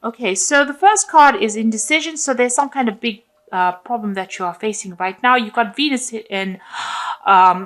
Okay, so the first card is indecision. So there's some kind of big problem that you are facing right now. You've got Venus in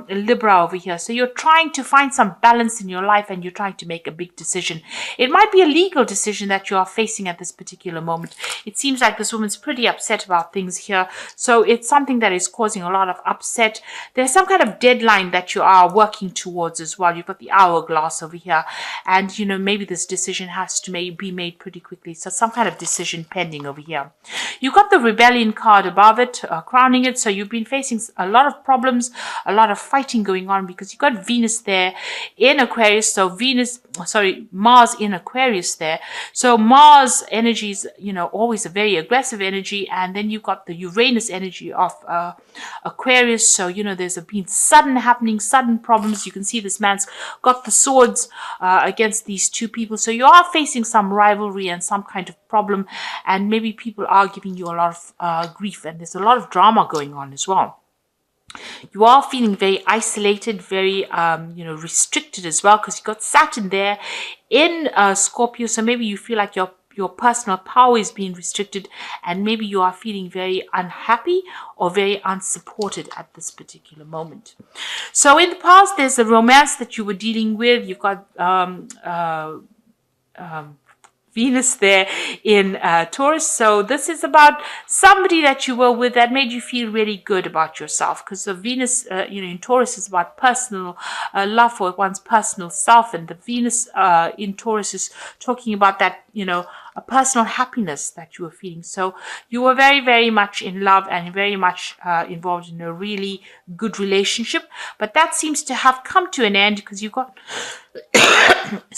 Libra over here. So you're trying to find some balance in your life and you're trying to make a big decision. It might be a legal decision that you are facing at this particular moment. It seems like this woman's pretty upset about things here. So it's something that is causing a lot of upset. There's some kind of deadline that you are working towards as well. You've got the hourglass over here. And, maybe this decision has to be made pretty quickly. So some kind of decision pending over here. You've got the rebellion card above it, crowning it. So you've been facing a lot of problems, a lot of fighting going on because you've got Venus there in Aquarius. So Mars in Aquarius there. So Mars energy is, always a very aggressive energy. And then you've got the Uranus energy of Aquarius. So, there's been sudden problems. You can see this man's got the swords against these two people. So you are facing some rivalry and some kind of problem. And maybe people are giving you a lot of grief. And there's a lot of drama going on as well. You are feeling very isolated, very, restricted as well because you've got Saturn there in Scorpio. So maybe you feel like your personal power is being restricted and maybe you are feeling very unhappy or very unsupported at this particular moment. So in the past, there's a romance that you were dealing with. You've got Venus there in Taurus. So this is about somebody that you were with that made you feel really good about yourself because the Venus, in Taurus is about personal love for one's personal self. And the Venus in Taurus is talking about that, a personal happiness that you were feeling. So you were very, very much in love and very much involved in a really good relationship. But that seems to have come to an end because you've got,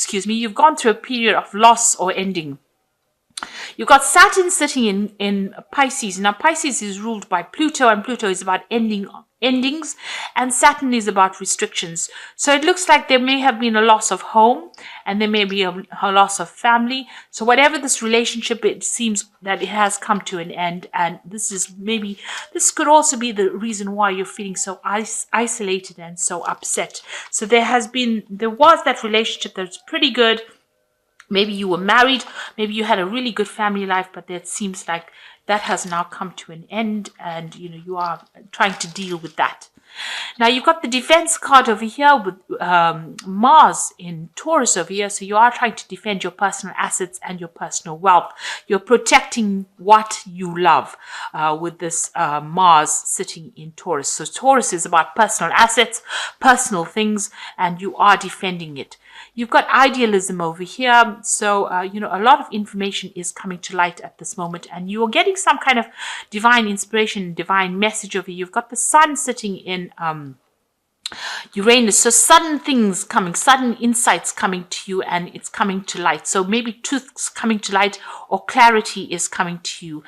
you've gone through a period of loss or ending. You've got Saturn sitting in Pisces. Now, Pisces is ruled by Pluto, and Pluto is about endings, and Saturn is about restrictions. So it looks like there may have been a loss of home, and there may be a loss of family. So whatever this relationship, it seems that it has come to an end, and this could also be the reason why you're feeling so isolated and so upset. So there was that relationship that's pretty good. Maybe you were married, maybe you had a really good family life, but it seems like that has now come to an end and, you are trying to deal with that. Now, you've got the defense card over here with Mars in Taurus over here. So you are trying to defend your personal assets and your personal wealth. You're protecting what you love with this Mars sitting in Taurus. So Taurus is about personal assets, personal things, and you are defending it. You've got idealism over here. So, a lot of information is coming to light at this moment and you are getting some kind of divine inspiration, divine message over here. You've got the sun sitting in Uranus. So sudden things coming, sudden insights coming to you and it's coming to light. So maybe truth's coming to light or clarity is coming to you.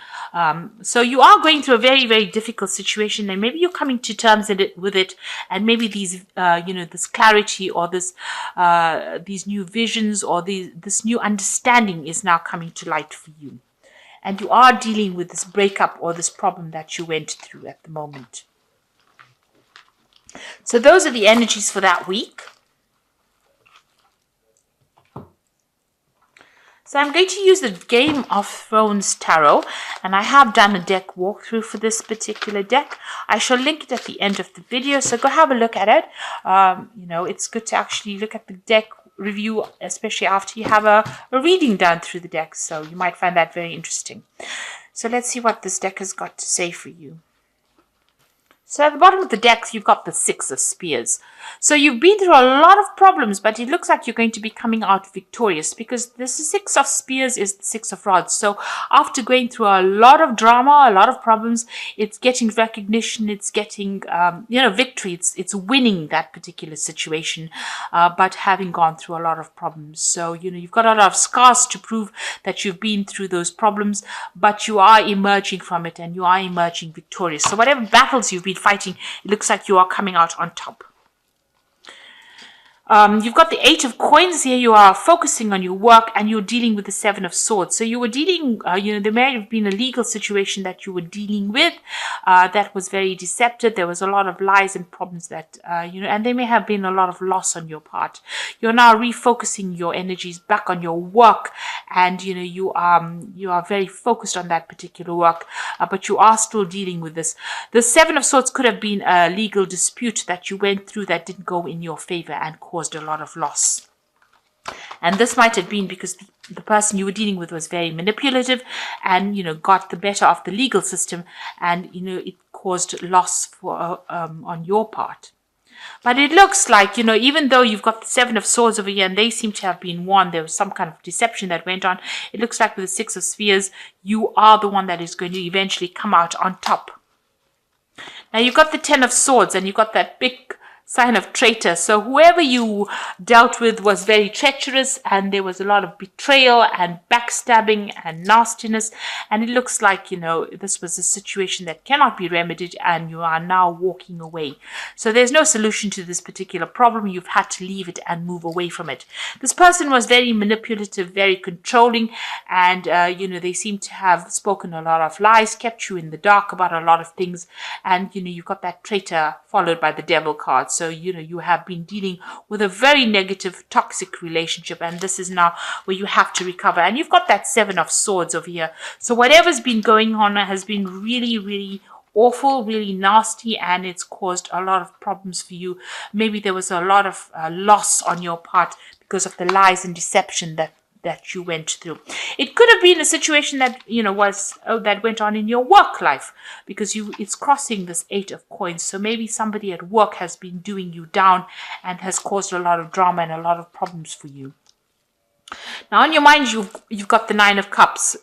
So you are going through a very, very difficult situation and maybe you're coming to terms with it. And maybe these, this clarity or these new visions or this new understanding is now coming to light for you. And you are dealing with this breakup or this problem that you went through at the moment. So those are the energies for that week. So I'm going to use the Game of Thrones Tarot, and I have done a deck walkthrough for this particular deck. I shall link it at the end of the video, so go have a look at it. It's good to actually look at the deck review, especially after you have a reading done through the deck, so you might find that very interesting. So let's see what this deck has got to say for you. So at the bottom of the deck, you've got the Six of Spears. So you've been through a lot of problems, but it looks like you're going to be coming out victorious because the Six of Spears is the Six of Rods. So after going through a lot of drama, a lot of problems, it's getting recognition, it's getting, victory. It's winning that particular situation, but having gone through a lot of problems. So, you've got a lot of scars to prove that you've been through those problems, but you are emerging from it and you are emerging victorious. So whatever battles you've been fighting, it looks like you are coming out on top. You've got the Eight of Coins here. You are focusing on your work and you're dealing with the Seven of Swords. So you were dealing, there may have been a legal situation that you were dealing with that was very deceptive. There was a lot of lies and problems that, and there may have been a lot of loss on your part. You're now refocusing your energies back on your work, and you are very focused on that particular work, but you are still dealing with this. The Seven of Swords could have been a legal dispute that you went through that didn't go in your favor and caused a lot of loss. And this might have been because the person you were dealing with was very manipulative and, got the better of the legal system, and, it caused loss for on your part. But it looks like, even though you've got the Seven of Swords over here and they seem to have been won, there was some kind of deception that went on. It looks like with the Six of Spheres, you are the one that is going to eventually come out on top. Now you've got the Ten of Swords and you've got that big sign of traitor. So whoever you dealt with was very treacherous, and there was a lot of betrayal and backstabbing and nastiness. And it looks like, this was a situation that cannot be remedied and you are now walking away. So there's no solution to this particular problem. You've had to leave it and move away from it. This person was very manipulative, very controlling, and, they seem to have spoken a lot of lies, kept you in the dark about a lot of things. And, you've got that traitor followed by the devil card. So, you have been dealing with a very negative, toxic relationship, and this is now where you have to recover. And you've got that Seven of Swords over here. So whatever's been going on has been really, really awful, really nasty, and it's caused a lot of problems for you. Maybe there was a lot of loss on your part because of the lies and deception that you went through. It could have been a situation that that went on in your work life, because it's crossing this Eight of Coins. So maybe somebody at work has been doing you down and has caused a lot of drama and a lot of problems for you. Now on your mind, you've got the Nine of Cups.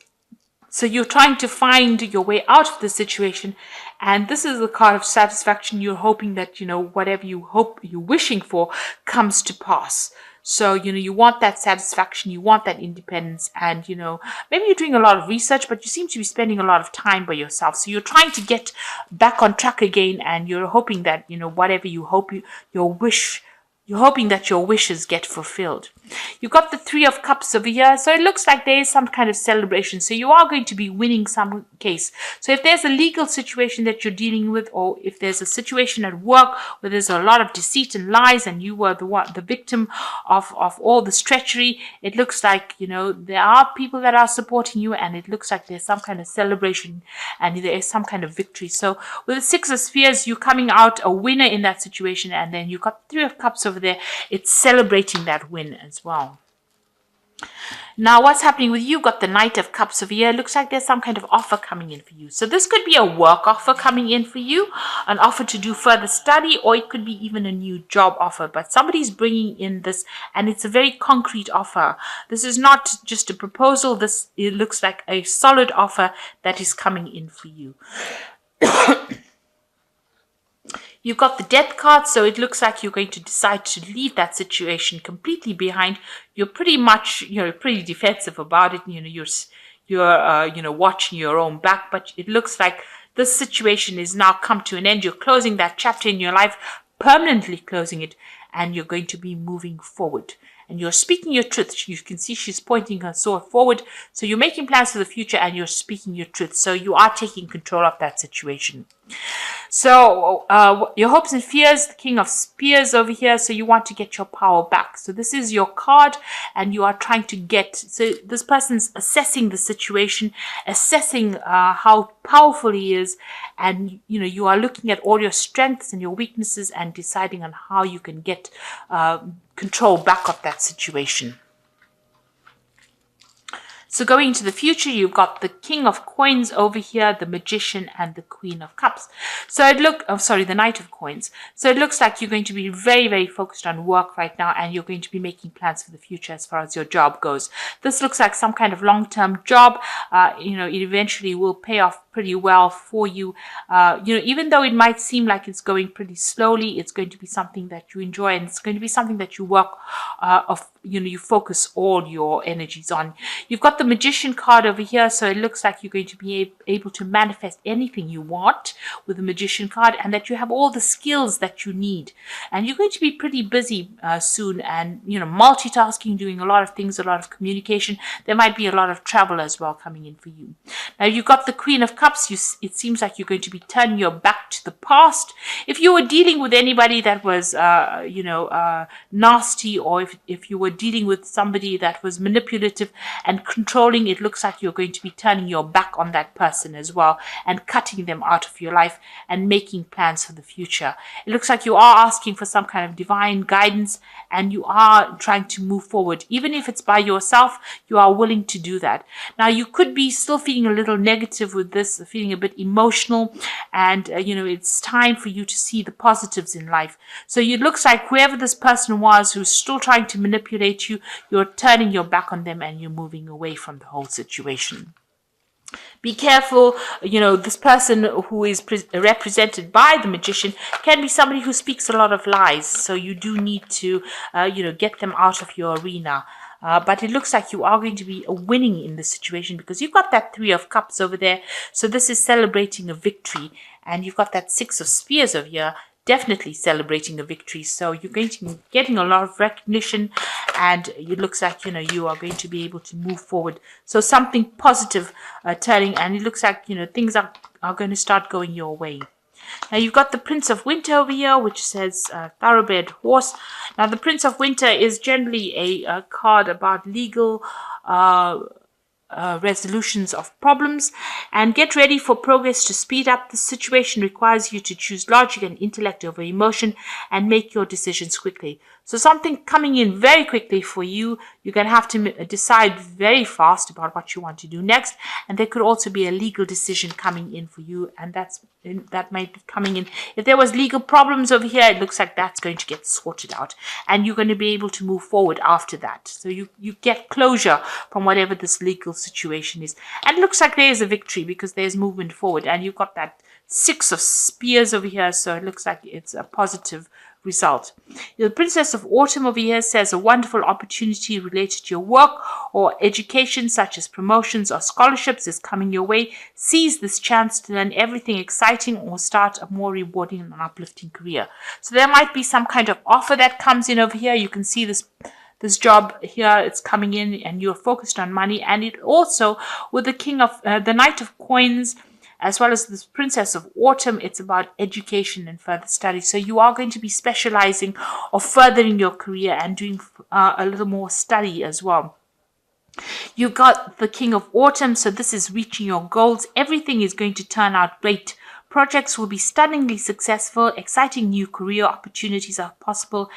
So you're trying to find your way out of the situation, and this is the card of satisfaction. You're hoping that whatever you're wishing for comes to pass. So, you want that satisfaction, you want that independence, and, maybe you're doing a lot of research, but you seem to be spending a lot of time by yourself. So you're trying to get back on track again, and you're hoping that, whatever you hope, you're hoping that your wishes get fulfilled. You've got the Three of Cups over here. So it looks like there is some kind of celebration. So you are going to be winning some case. So if there's a legal situation that you're dealing with, or if there's a situation at work where there's a lot of deceit and lies and you were the victim of all this treachery, it looks like, there are people that are supporting you, and it looks like there's some kind of celebration and there is some kind of victory. So with the Six of Spheres, you're coming out a winner in that situation, and then you've got Three of Cups over there. It's celebrating that win as well. Now what's happening with you? Got the Knight of Cups over here. Looks like there's some kind of offer coming in for you. So this could be a work offer coming in for you, an offer to do further study, or it could be even a new job offer. But somebody's bringing in this, and it's a very concrete offer. This is not just a proposal. It looks like a solid offer that is coming in for you. You've got the Death card, so it looks like you're going to decide to leave that situation completely behind. You're pretty much, pretty defensive about it. You're watching your own back, but it looks like this situation is now come to an end. You're closing that chapter in your life, permanently closing it, and you're going to be moving forward. And you're speaking your truth. You can see she's pointing her sword forward. So you're making plans for the future and you're speaking your truth. So you are taking control of that situation. So your hopes and fears, the King of Spears over here. So you want to get your power back. So this is your card, and you are trying to get. So this person's assessing the situation, assessing how powerful he is, and you are looking at all your strengths and your weaknesses and deciding on how you can get control back of that situation. So going into the future, you've got the King of Coins over here, the Magician, and the Queen of Cups. So the Knight of Coins. So it looks like you're going to be very, very focused on work right now, and you're going to be making plans for the future as far as your job goes. This looks like some kind of long-term job. It eventually will pay off pretty well for you. Even though it might seem like it's going pretty slowly, it's going to be something that you enjoy, and it's going to be something that you work you focus all your energies on. You've got the Magician card over here, so it looks like you're going to be able to manifest anything you want with the Magician card, and that you have all the skills that you need. And you're going to be pretty busy soon, and multitasking, doing a lot of things, a lot of communication. There might be a lot of travel as well coming in for you. Now you've got the Queen of Cups. It seems like you're going to be turning your back to the past. If you were dealing with anybody that was nasty, or if you were dealing with somebody that was manipulative and controlling, it looks like you're going to be turning your back on that person as well, and cutting them out of your life and making plans for the future. It looks like you are asking for some kind of divine guidance, and you are trying to move forward. Even if it's by yourself, you are willing to do that. Now, you could be still feeling a little negative with this, feeling a bit emotional, and it's time for you to see the positives in life. So it looks like whoever this person was who's still trying to manipulate you, you're turning your back on them and you're moving away from the whole situation. Be careful, this person who is represented by the Magician can be somebody who speaks a lot of lies. So you do need to, get them out of your arena. But it looks like you are going to be winning in this situation, because you've got that Three of Cups over there. So this is celebrating a victory. And you've got that Six of Spears over here, definitely celebrating a victory. So you're going to be getting a lot of recognition, and it looks like you are going to be able to move forward. So something positive turning, and it looks like things are going to start going your way. Now you've got the Prince of Winter over here, which says thoroughbred horse. Now the Prince of Winter is generally a card about legal resolutions of problems, and get ready for progress to speed up. The situation requires you to choose logic and intellect over emotion and make your decisions quickly. So something coming in very quickly for you. You're going to have to decide very fast about what you want to do next. And there could also be a legal decision coming in for you, and that might be coming in. If there was legal problems over here, it looks like that's going to get sorted out, and you're going to be able to move forward after that. So you get closure from whatever this legal situation is. And it looks like there is a victory, because there's movement forward, and you've got that Six of Spears over here. So it looks like it's a positive result. The Princess of Autumn over here says a wonderful opportunity related to your work or education, such as promotions or scholarships, is coming your way. Seize this chance to learn everything exciting or start a more rewarding and uplifting career. So there might be some kind of offer that comes in over here. You can see this job here, it's coming in, and you're focused on money. And it also, with the Knight of Coins, as well as this Princess of Autumn, it's about education and further study. So you are going to be specializing or furthering your career and doing a little more study as well. You've got the King of Autumn, so this is reaching your goals. Everything is going to turn out great. Projects will be stunningly successful. Exciting new career opportunities are possible,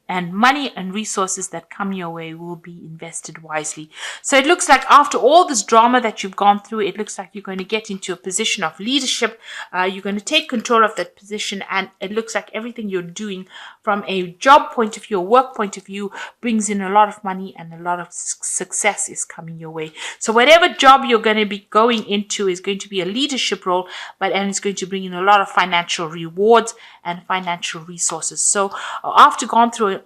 and money and resources that come your way will be invested wisely. So it looks like after all this drama that you've gone through, it looks like you're going to get into a position of leadership. You're going to take control of that position, and it looks like everything you're doing from a job point of view, a work point of view, brings in a lot of money, and a lot of success is coming your way. So whatever job you're going to be going into is going to be a leadership role, and it's going to bring in a lot of financial rewards and financial resources. So after going through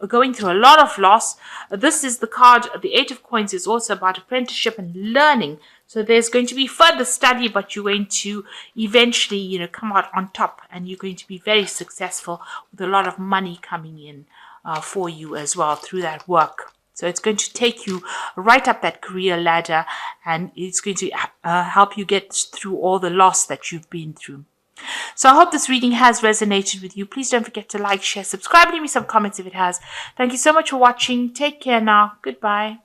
a lot of loss, this is the card. The Eight of Coins is also about apprenticeship and learning. So there's going to be further study, but you're going to eventually, come out on top, and you're going to be very successful with a lot of money coming in for you as well through that work. So it's going to take you right up that career ladder, and it's going to help you get through all the loss that you've been through. So I hope this reading has resonated with you. Please don't forget to like, share, subscribe, leave me some comments if it has. Thank you so much for watching. Take care now. Goodbye.